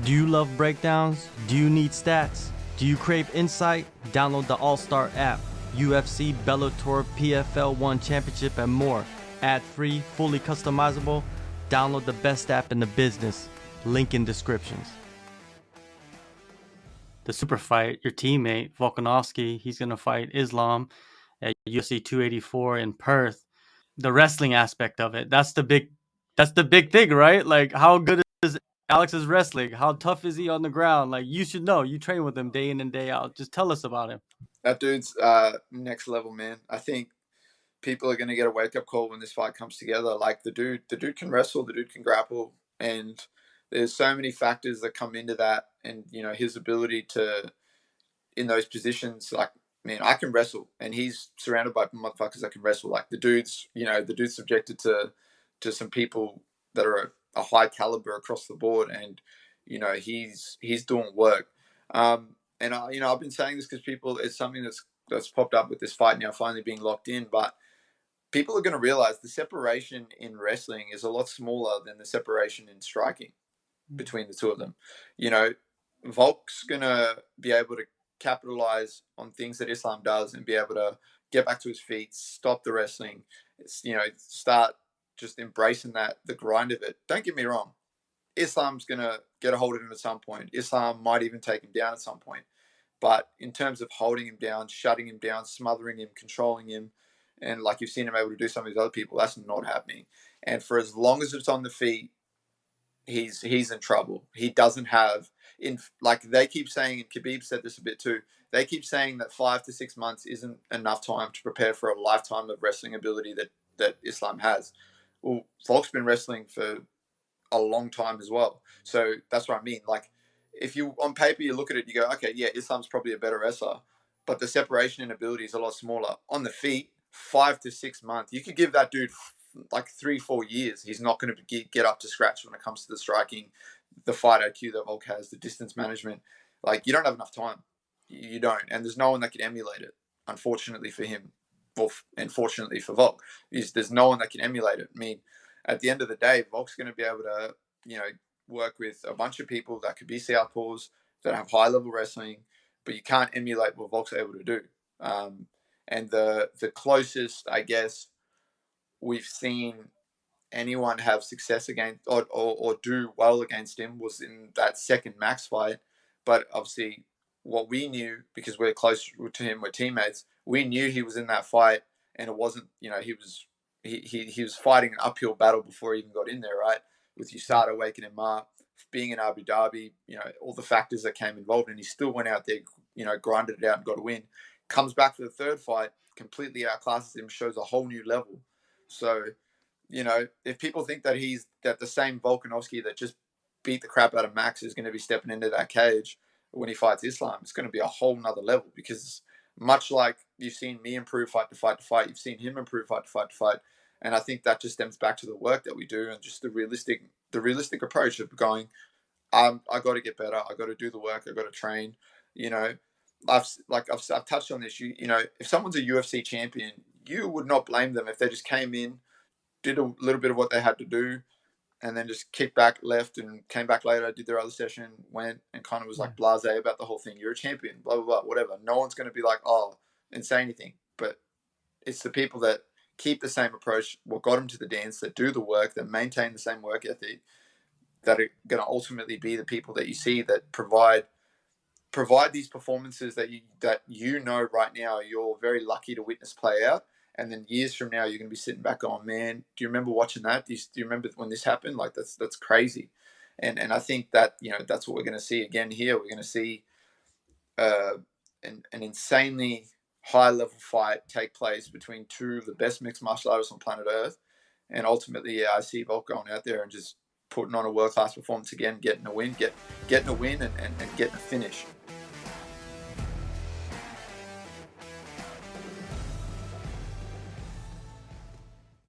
Do you love breakdowns? Do you need stats? Do you crave insight? Download the AllStar app. UFC, Bellator, PFL 1 Championship, and more. Ad-free, fully customizable. Download the best app in the business. Link in descriptions. The super fight, your teammate, Volkanovski, he's going to fight Islam at UFC 284 in Perth. The wrestling aspect of it, that's the big thing, right? Like, how good is Alex's wrestling? How tough is he on the ground? Like, you should know. You train with him day in and day out. Just tell us about him. That dude's next level, man. I think people are going to get a wake-up call when this fight comes together. Like, the dude can wrestle, the dude can grapple, and there's so many factors that come into that. And, you know, his ability to, in those positions, like, man, I can wrestle, and he's surrounded by motherfuckers that can wrestle. Like, the dude's subjected to some people that are a high caliber across the board, and, you know, he's doing work. And I've been saying this because it's something that's popped up with this fight now finally being locked in, but people are going to realize the separation in wrestling is a lot smaller than the separation in striking between the two of them. You know, Volk's going to be able to capitalize on things that Islam does and be able to get back to his feet, stop the wrestling, start just embracing the grind of it. Don't get me wrong. Islam's going to get a hold of him at some point. Islam might even take him down at some point. But in terms of holding him down, shutting him down, smothering him, controlling him, and like you've seen him able to do some of these other people, that's not happening. And for as long as it's on the feet, he's in trouble. He doesn't have, like they keep saying, and Khabib said this a bit too, they keep saying that 5 to 6 months isn't enough time to prepare for a lifetime of wrestling ability that Islam has. Well, Volk's been wrestling for a long time as well. So that's what I mean. Like, if you, on paper, you look at it, you go, okay, yeah, Islam's probably a better wrestler, but the separation in ability is a lot smaller. On the feet, 5 to 6 months. You could give that dude like 3-4 years. He's not going to get up to scratch when it comes to the striking, the fight IQ that Volk has, the distance management. Like, you don't have enough time. You don't. And there's no one that can emulate it, unfortunately for him, and fortunately for Volk. There's no one that can emulate it. I mean, at the end of the day, Volk's going to be able to, work with a bunch of people that could be southpaws, that have high-level wrestling, but you can't emulate what Volk's able to do. And the closest, I guess, we've seen anyone have success against or do well against him was in that second Max fight. But obviously, what we knew, because we're close to him, we're teammates, we knew he was in that fight, and it wasn't, he was fighting an uphill battle before he even got in there, right? With USADA waking him up, being in Abu Dhabi, all the factors that came involved, and he still went out there, grinded it out and got a win. Comes back for the third fight, completely outclasses him, shows a whole new level. So, if people think that the same Volkanovski that just beat the crap out of Max is going to be stepping into that cage when he fights Islam, it's going to be a whole nother level, because much like you've seen me improve fight to fight to fight, you've seen him improve fight to fight to fight. And I think that just stems back to the work that we do and just the realistic approach of going, I got to get better. I got to do the work. I got to train. I've touched on this. If someone's a UFC champion, you would not blame them if they just came in, did a little bit of what they had to do, and then just kicked back, left, and came back later, did their other session, went, and kind of was like blasé about the whole thing. You're a champion, blah, blah, blah, whatever. No one's going to be like, oh, and say anything. But it's the people that keep the same approach, what got them to the dance, that do the work, that maintain the same work ethic, that are going to ultimately be the people that you see that provide these performances that you know right now you're very lucky to witness play out. And then years from now, you're going to be sitting back going, man, do you remember watching that? Do you remember when this happened? Like, that's crazy. And I think that, that's what we're going to see again here. We're going to see an insanely high-level fight take place between two of the best mixed martial artists on planet Earth. And ultimately, I see Volk going out there and just putting on a world-class performance again, getting a win and getting a finish.